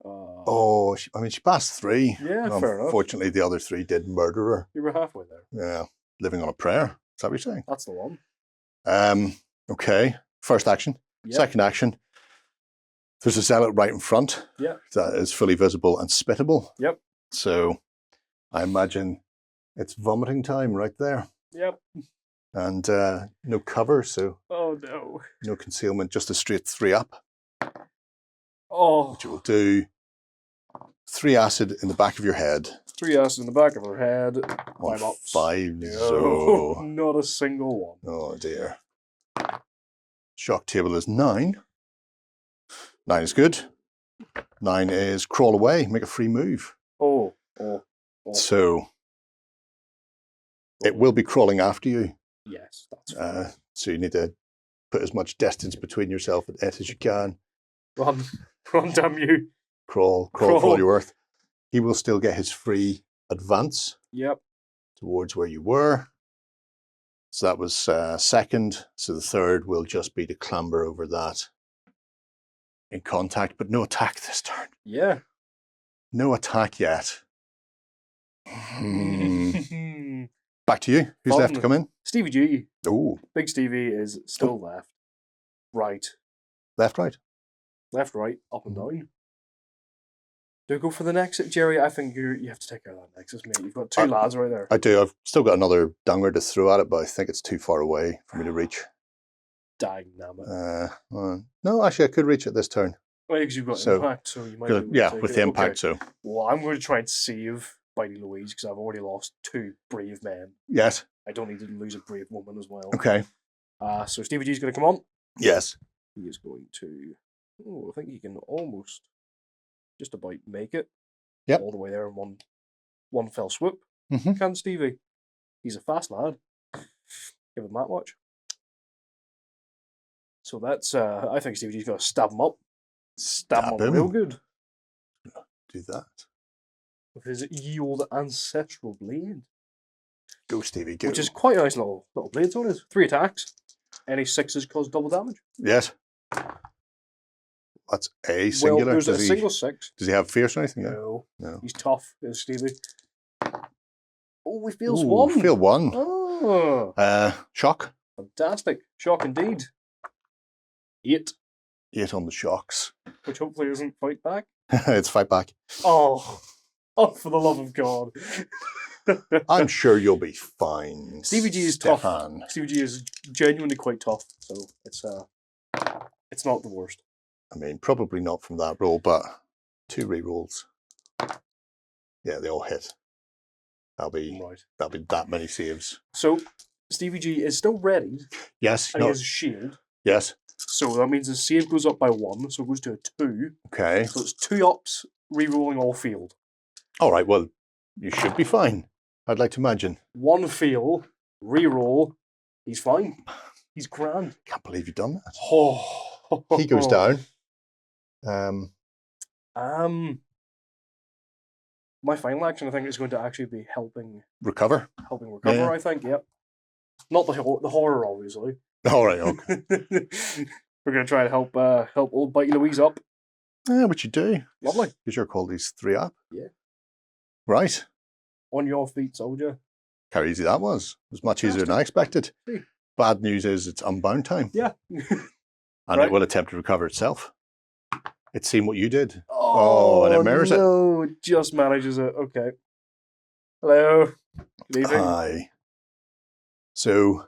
Oh, I mean, she passed 3. Yeah, fair enough. Unfortunately, the other 3 did murder her. You were halfway there. Yeah, living on a prayer. Is that what you're saying? That's the one. Okay, first action. Yep. Second action. There's a zealot right in front. Yeah. That is fully visible and spittable. Yep. So I imagine it's vomiting time right there. Yep. And no cover, so Oh no. no concealment, just a straight 3 up. Oh. Which will do 3 acid in the back of your head. 3 asses in the back of her head. 5 ups. 5 No, not a single one. Oh dear. Shock table is 9. 9 is good. 9 is crawl away, make a free move. Oh. So it will be crawling after you. Yes, that's fine. So you need to put as much distance between yourself and it as you can. Run, damn you. Crawl for all you're worth. He will still get his free advance. Yep. Towards where you were. So that was second. So the third will just be to clamber over that in contact, but no attack this turn. Yeah. No attack yet. Back to you. Who's left to come in? Stevie G. Oh, Big Stevie is still left. Right. left, right. Left, right, up and down. Do I go for the Nexus, Gerry? I think you have to take care of that Nexus, mate. You've got 2 lads right there. I do. I've still got another Dunger to throw at it, but I think it's too far away for me to reach. Dynamite. No, actually, I could reach it this turn. Well, because you've got impact, so you might be able to Yeah, take with it. the impact, Okay. so. Well, I'm going to try and save Bitey Louise because I've already lost 2 brave men. Yes. I don't need to lose a brave woman as well. Okay. So Stevie G's going to come on. Yes. He is going to... Oh, I think he can almost just about make it. Yep. All the way there in one fell swoop. Mm-hmm. Can Stevie? He's a fast lad. Give him that much. So that's... I think Stevie G's going to stab him up. Stab him up real good. Do that. With his ye old ancestral blade. Go, Stevie, go. Which is quite a nice little blade, so it is. 3 attacks. Any 6s cause double damage. Yes. That's a singular. Well, there's a single 6. Does he have fierce or anything? No. No. He's tough, is Stevie. Oh, we feels Ooh, 1. Feel 1. Oh. Shock. Fantastic. Shock indeed. 8. 8 on the shocks. Which hopefully isn't fight back. It's fight back. Oh, for the love of God. I'm sure you'll be fine. Stevie G is Stefan. tough. Stevie G is genuinely quite tough, so it's not the worst. I mean, probably not from that roll, but 2 re-rolls. Yeah, they all hit. That'll be that many saves. So Stevie G is still ready. Yes. And he has a shield. Yes. So that means his save goes up by 1, so it goes to a 2. Okay. So it's 2 ups, re-rolling all field. All right, well, you should be fine, I'd like to imagine. 1 fail, re-roll, he's fine. He's grand. Can't believe you've done that. Oh. He goes down. My final action, I think, is going to actually be helping recover. Yeah. I think. Yep. Not the horror, obviously. All right. Okay. We're going to try to help old Bitey Louise up. Yeah, what you do. Lovely. Because your quality's 3 up. Yeah. Right. On your feet, soldier. How easy that was. It was much easier than I expected. See. Bad news is it's unbound time. Yeah. And it will attempt to recover itself. It's seen what you did. Oh, and it mirrors it. No, it just manages it. Okay. Hello. Good evening. Hi. So,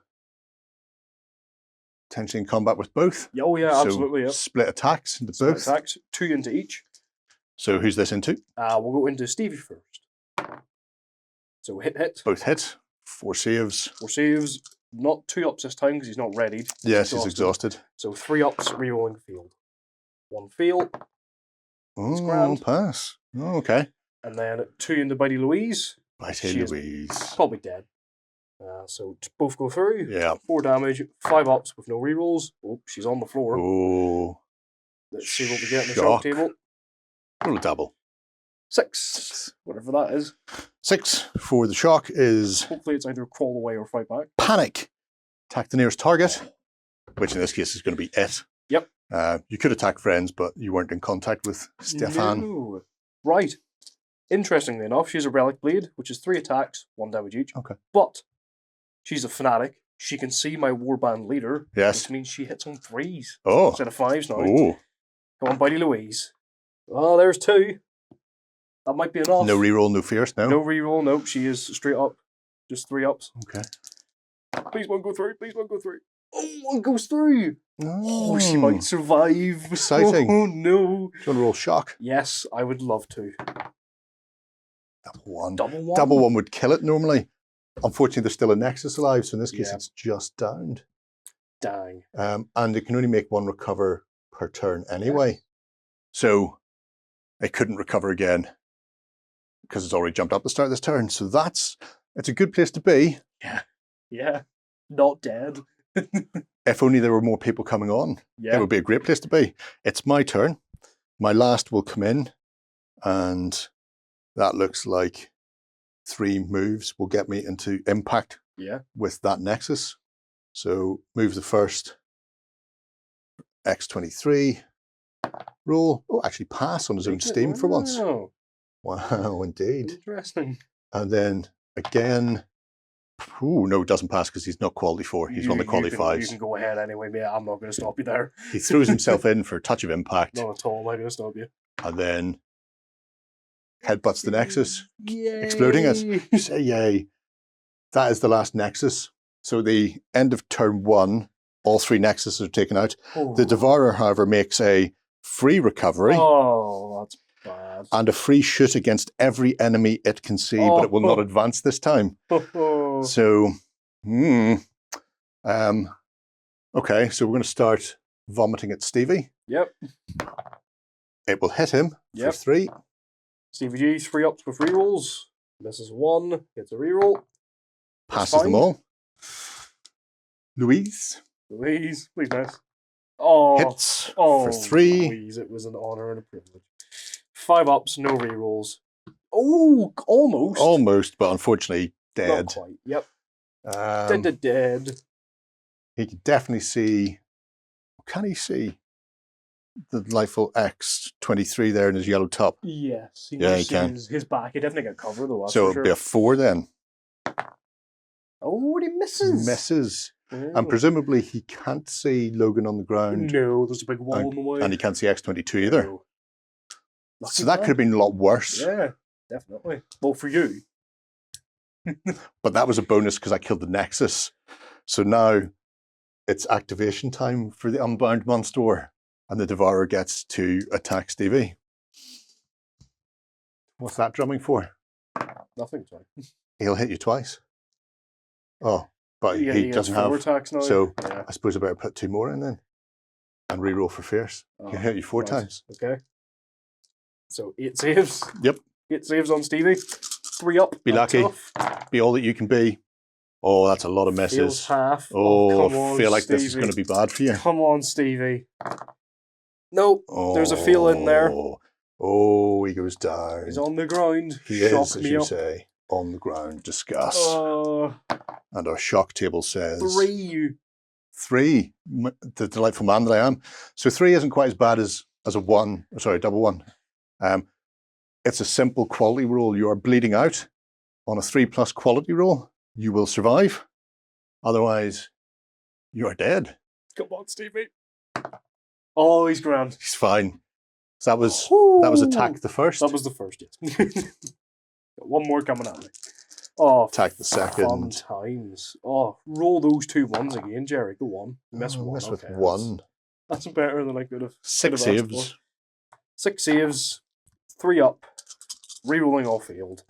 potentially in combat with both. Oh, yeah, So absolutely. Yep. split attacks into Split both. attacks, 2 into each. So who's this into? We'll go into Stevie first. So hit. Both hit. 4 saves. 4 saves. Not 2 ups this time because he's not readied. Yes, he's exhausted. So 3 ups, rerolling field. 1 fail. Oh, grand. pass. Oh, okay. And then 2 into Bitey Louise. Bitey Louise. Probably dead. So both go through. Yeah. 4 damage, 5 ups with no rerolls. Oh, she's on the floor. Oh. Let's see what we get in the shark table. Roll a double. 6. Whatever that is. 6 for the shock is Hopefully it's either crawl away or fight back. panic. Attack the nearest target, which in this case is going to be it. Yep. You could attack friends, but you weren't in contact with Stefan. No. Right. Interestingly enough, she has a Relic Blade, which is 3 attacks, 1 damage each. Okay. But she's a fanatic. She can see my warband leader. Yes. Which means she hits on 3s Oh. instead of 5s now. Oh. Come on, Bitey Louise. Oh, there's 2. That might be enough. No reroll, no fierce, no? No reroll, nope. She is straight up. Just 3 ups. Okay. Please 1 go through. Please 1 go through. Oh, 1 goes through. No. Oh, she might survive. Exciting. Oh, no. Do you want to roll shock? Yes, I would love to. Double 1. Double 1? Double 1 would kill it normally. Unfortunately, there's still a Nexus alive, so in this case, Yeah. it's just downed. Dang. And it can only make 1 recover per turn anyway. So it couldn't recover again because it's already jumped up the start of this turn. So it's a good place to be. Yeah. Not dead. If only there were more people coming on. Yeah. It would be a great place to be. It's my turn. My last will come in, and that looks like 3 moves will get me into impact Yeah. with that Nexus. So move the first, X23, roll. Oh, actually pass on his own steam for once. Wow. Wow, indeed. Interesting. And then again, ooh, no, it doesn't pass because he's not quality 4. He's on the quality 5s. You can go ahead anyway, mate. I'm not going to stop you there. He throws himself in for a touch of impact, Not at all. I'm not going to stop you. and then headbutts the Nexus, Yay. exploding it. Say yay. That is the last Nexus. So the end of turn 1, all 3 Nexuses are taken out. Oh. The Devourer, however, makes a free recovery Oh, that's bad. and a free shoot against every enemy it can see, but it will not advance this time. So, okay, so we're going to start vomiting at Stevie. Yep. It will hit him for Yep. 3. Stevie G, 3 ups with rerolls. Misses 1, gets a reroll. Passes them all. Louise Louise, please miss. Oh, hits for 3. Louise, it was an honor and a privilege. 5 ups, no rerolls. Oh, almost. Almost, but unfortunately dead. Not quite. Yep. Dead. He can definitely see. Can he see the delightful X23 there in his yellow top? Yes. Yeah, he can. His back. He definitely got cover though. So it'll sure. be a 4 then. Oh, he misses. Misses. Oh. And presumably he can't see Logan on the ground. No, there's a big wall in the way. And he can't see X22 either. No. So that could have been a lot worse. Yeah, definitely. Well, for you. But that was a bonus because I killed the Nexus. So now it's activation time for the Unbound monster. And the Devourer gets to attack Stevie. What's that drumming for? Nothing, sorry. He'll hit you twice. Oh, but Yeah, he doesn't has 4 have. attacks now. So yeah. I suppose I better put 2 more in then. And reroll for fierce. He'll hit you 4 times. Okay. So 8 saves. Yep. 8 saves on Stevie. 3 up. Be That's lucky. tough. Be all that you can be. Oh, that's a lot of Feels misses. half. Oh, come on, I feel like this is Stevie. going to be bad for you. Come on, Stevie. Nope. There's a feel in there. Oh, he goes down. He's on the ground. He Shock is, as me you up. say, on the ground. Discuss. Oh, And our shock table says 3. 3, the delightful man that I am. So 3 isn't quite as bad as a 1, sorry, double 1. It's a simple quality roll. You are bleeding out. On a 3+ quality roll, you will survive. Otherwise, you are dead. Come on, Stevie. Oh, he's grand. He's fine. So that was attack the first. That was the first, yes. Got one more coming at me. Oh, attack the second. Fun times. Oh, roll those 2 1s again, Gerry. Go on. Miss one. Miss with okay, 1. That's better than I could have. 6 saves. 6 saves. 3 up. Rerolling off field.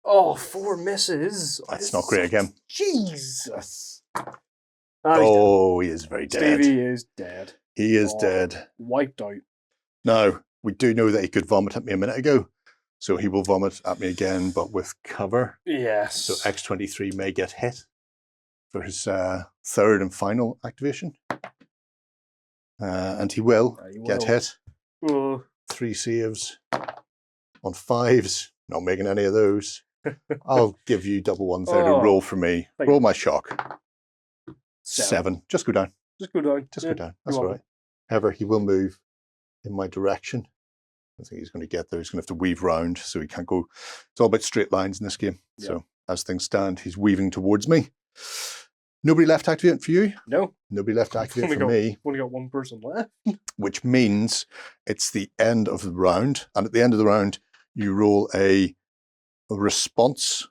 Oh, 4 misses. That's not great again. Jesus. Oh, he is very dead. Stevie is dead. He is dead. Wiped out. Now, we do know that he could vomit at me a minute ago. So he will vomit at me again, but with cover. Yes. So X23 may get hit for his third and final activation. And he will get hit. 3 saves on 5s. Not making any of those. I'll give you double 130 roll for me. Roll my shock. 7. Just go down. Just go down. Just go down. That's all right. However, he will move in my direction. I think he's going to get there. He's going to have to weave round, so he can't go. It's all about straight lines in this game. Yep. So as things stand, he's weaving towards me. Nobody left to activate for you? No. Nobody left to activate for me. Only got 1 person left. Which means it's the end of the round. And at the end of the round, you roll a response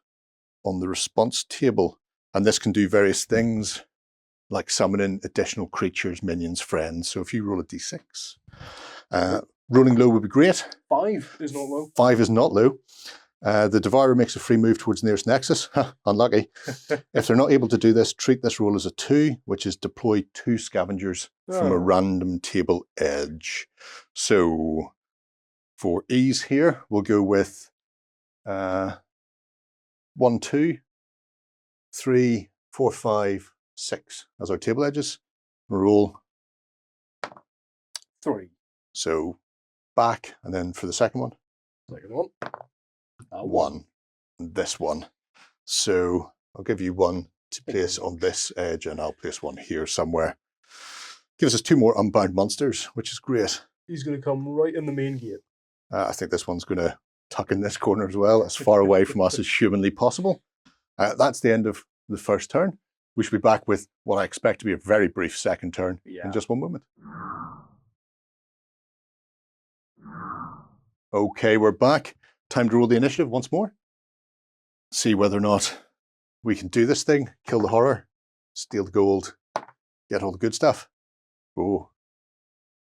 on the response table. And this can do various things, like summoning additional creatures, minions, friends. So if you roll a d6, rolling low would be great. 5 is not low. 5 is not low. The Devourer makes a free move towards the nearest nexus. Unlucky. If they're not able to do this, treat this roll as a 2, which is deploy 2 scavengers from a random table edge. So for ease here, we'll go with 1, 2, 3, 4, 5, 6 as our table edges. Roll 3. So back, and then for the second one. Second one. 1. And this one. So I'll give you 1 to place on this edge, and I'll place 1 here somewhere. Gives us 2 more unbound monsters, which is great. He's going to come right in the main gate. I think this one's going to tuck in this corner as well, as far away from us as humanly possible. That's the end of the first turn. We should be back with what I expect to be a very brief second turn in just 1 moment. Okay, we're back. Time to roll the initiative once more. See whether or not we can do this thing. Kill the horror, steal the gold, get all the good stuff. Oh.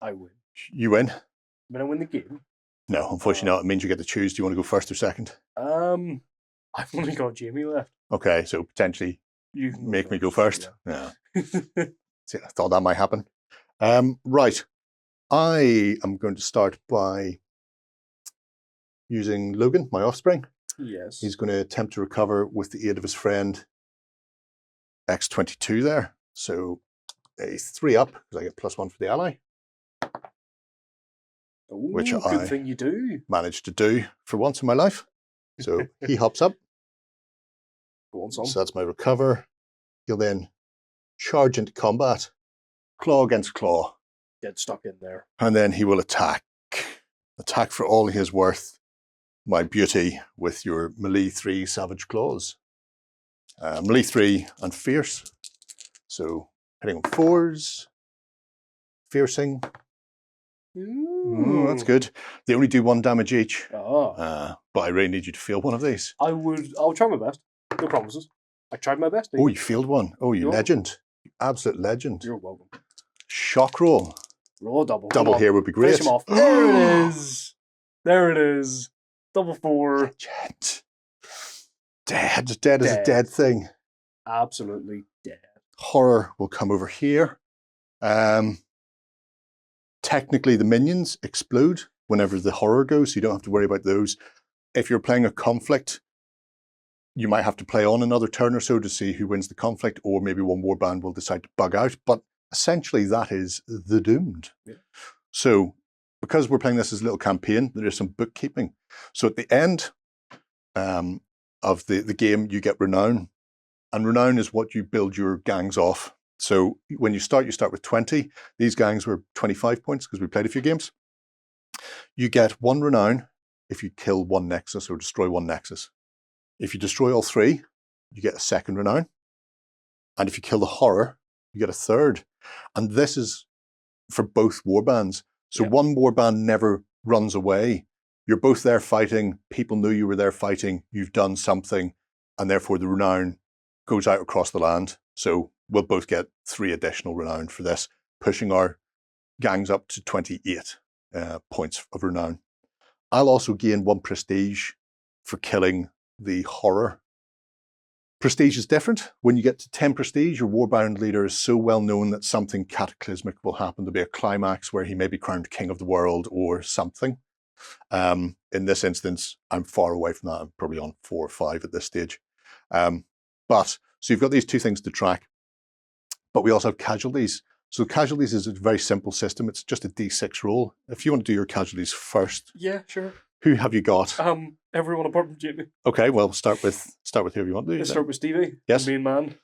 I win. You win? But I win the game? No, unfortunately not. It means you get to choose. Do you want to go first or second? I've only got Jamie left. Okay, so potentially you can make me go first. Yeah. See, I thought that might happen. Right. I am going to start by using Logan, my offspring. Yes. He's going to attempt to recover with the aid of his friend X22 there. So a 3 up, because I get +1 for the ally. Ooh, which good thing you do. Managed to do for once in my life. So he hops up. Go on, son. So that's my recover. He'll then charge into combat. Claw against claw. Get stuck in there. And then he will attack. Attack for all he is worth. My beauty with your melee 3 savage claws. Melee 3 and fierce. So hitting on 4s. Fiercing. Ooh, that's good. They only do 1 damage each. But I really need you to field one of these. I'll try my best. No promises. I tried my best. Oh, you field one. Oh, you legend. You absolute legend. You're welcome. Shock roll. Roll a double. Double here would be great. Finish him off. There it is. There it is. Double 4. Legend. Dead. Dead is a dead thing. Absolutely dead. Horror will come over here. Technically, the minions explode whenever the horror goes, so you don't have to worry about those. If you're playing a conflict, you might have to play on another turn or so to see who wins the conflict, or maybe one warband will decide to bug out. But essentially, that is the Doomed. Yeah. So because we're playing this as a little campaign, there is some bookkeeping. So at the end of the game, you get renown. And renown is what you build your gangs off. So when you start with 20. These gangs were 25 points because we played a few games. You get 1 renown if you kill 1 nexus or destroy 1 nexus. If you destroy all 3, you get a 2nd renown. And if you kill the horror, you get a 3rd. And this is for both warbands. So one warband never runs away. You're both there fighting. People knew you were there fighting. You've done something. And therefore the renown goes out across the land. So we'll both get 3 additional renown for this, pushing our gangs up to 28 points of renown. I'll also gain 1 prestige for killing the horror. Prestige is different. When you get to 10 prestige, your warband leader is so well known that something cataclysmic will happen. There'll be a climax where he may be crowned king of the world or something. In this instance, I'm far away from that. I'm probably on 4 or 5 at this stage. So you've got these 2 things to track, but we also have casualties. So casualties is a very simple system. It's just a D6 roll. If you want to do your casualties first. Yeah, sure. Who have you got? Everyone apart from Jamie. Okay, well, start with whoever you want to do. Let's start with Stevie. Yes. The main man.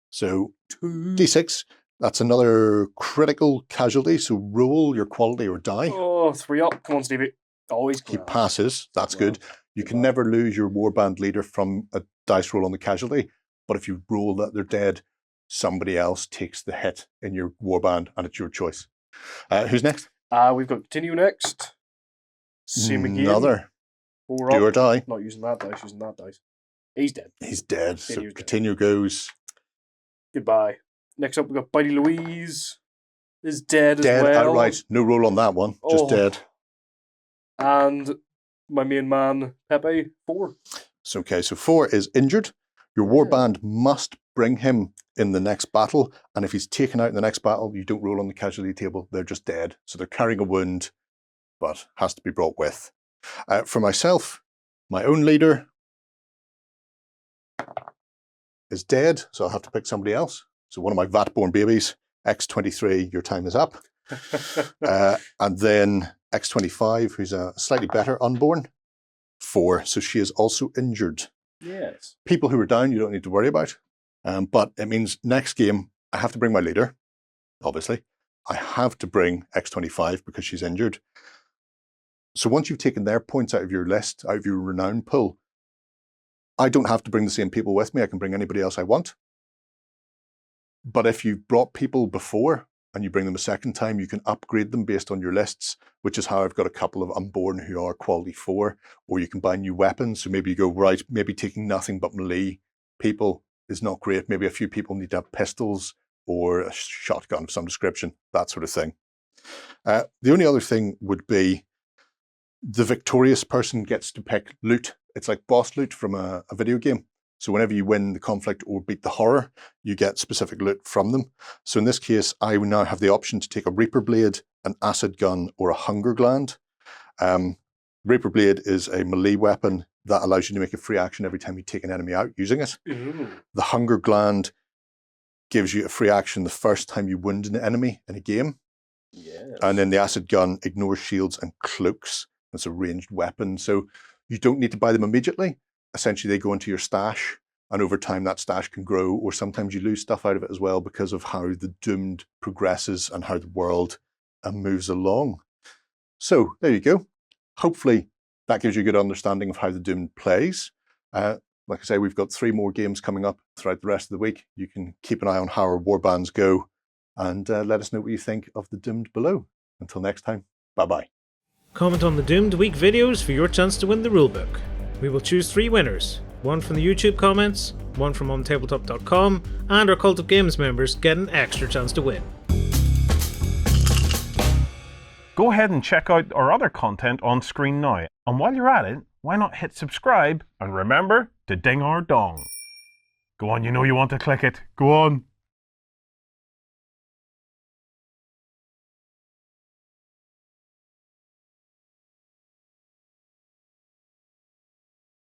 So 2. D6, that's another critical casualty. So roll your quality or die. Oh, 3 up. Come on, Stevie. Always He passes. That's good. You can never lose your warband leader from a dice roll on the casualty. But if you roll that they're dead, somebody else takes the hit in your warband, and it's your choice. Who's next? We've got Continue next. Same again. Another. 4 Do up. or die. Not using that dice, using that dice. He's dead. He's dead. So Continue's Continue goes. Goodbye. Next up, we've got Bitey Louise. Is dead as Dead well. outright. No roll on that one. Just dead. And my main man, Pepe, 4. So, okay, so 4 is injured. Your warband must bring him in the next battle, and if he's taken out in the next battle, you don't roll on the casualty table. They're just dead. So they're carrying a wound, but has to be brought with. For myself, my own leader is dead, so I'll have to pick somebody else. So one of my vat-born babies, X23, your time is up. And then X25, who's a slightly better unborn, 4. So she is also injured. Yes. People who are down, you don't need to worry about. But it means next game, I have to bring my leader, obviously. I have to bring X25 because she's injured. So once you've taken their points out of your list, out of your renown pool, I don't have to bring the same people with me. I can bring anybody else I want. But if you've brought people before and you bring them a second time, you can upgrade them based on your lists, which is how I've got a couple of unborn who are quality 4, or you can buy new weapons. So maybe you go, right, maybe taking nothing but melee people is not great. Maybe a few people need to have pistols or a shotgun of some description, that sort of thing. The only other thing would be the victorious person gets to pick loot. It's like boss loot from a video game. So whenever you win the conflict or beat the horror, you get specific loot from them. So in this case, I now have the option to take a Reaper Blade, an Acid Gun, or a Hunger Gland. Reaper Blade is a melee weapon that allows you to make a free action every time you take an enemy out using it. Ooh. The Hunger Gland gives you a free action the first time you wound an enemy in a game. Yes. And then the Acid Gun ignores shields and cloaks. It's a ranged weapon. So you don't need to buy them immediately. Essentially, they go into your stash, and over time that stash can grow, or sometimes you lose stuff out of it as well because of how the Doomed progresses and how the world moves along. So there you go. Hopefully that gives you a good understanding of how the Doomed plays. Like I say, we've got 3 more games coming up throughout the rest of the week. You can keep an eye on how our warbands go, and let us know what you think of the Doomed below. Until next time, bye-bye. Comment on the Doomed Week videos for your chance to win the rulebook. We will choose 3 winners, 1 from the YouTube comments, 1 from OnTableTop.com, and our Cult of Games members get an extra chance to win. Go ahead and check out our other content on screen now, and while you're at it, why not hit subscribe and remember to ding our dong. Go on, you know you want to click it. Go on.